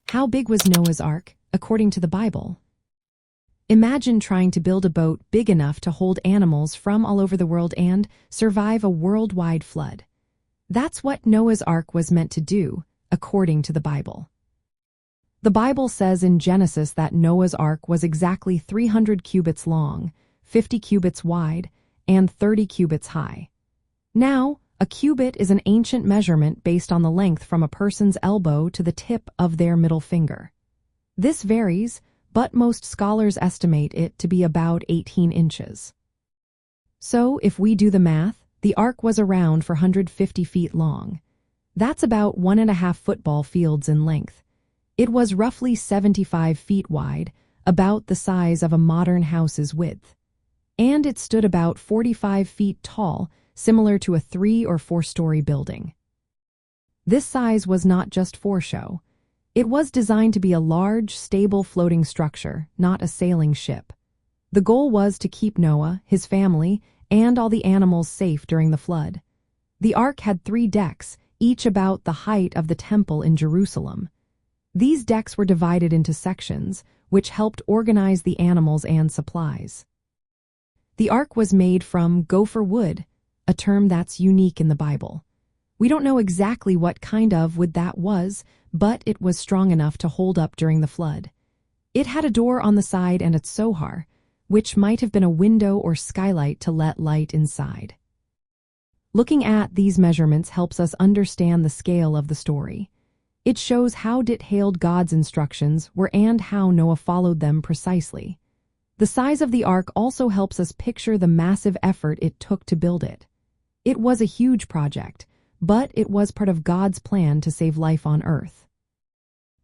How big was Noah's Ark, according to the Bible? Imagine trying to build a boat big enough to hold animals from all over the world and survive a worldwide flood. That's what Noah's Ark was meant to do, according to the Bible. The Bible says in Genesis that Noah's Ark was exactly 300 cubits long, 50 cubits wide, and 30 cubits high. Now, a cubit is an ancient measurement based on the length from a person's elbow to the tip of their middle finger. This varies, but most scholars estimate it to be about 18 inches. So, if we do the math, the ark was around 450 feet long. That's about 1.5 football fields in length. It was roughly 75 feet wide, about the size of a modern house's width. And it stood about 45 feet tall, similar to a 3- or 4-story building. This size was not just for show. It was designed to be a large, stable floating structure, not a sailing ship. The goal was to keep Noah, his family, and all the animals safe during the flood. The ark had 3 decks, each about the height of the temple in Jerusalem. These decks were divided into sections, which helped organize the animals and supplies. The ark was made from gopher wood, a term that's unique in the Bible. We don't know exactly what kind of wood that was, but it was strong enough to hold up during the flood. It had a door on the side and a tsohar, which might have been a window or skylight to let light inside. Looking at these measurements helps us understand the scale of the story. It shows how detailed God's instructions were and how Noah followed them precisely. The size of the ark also helps us picture the massive effort it took to build it. It was a huge project, but it was part of God's plan to save life on earth.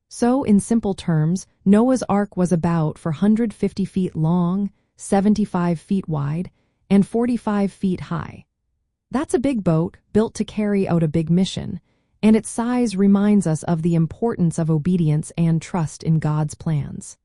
So, in simple terms, Noah's Ark was about 450 feet long, 75 feet wide, and 45 feet high. That's a big boat built to carry out a big mission, and its size reminds us of the importance of obedience and trust in God's plans.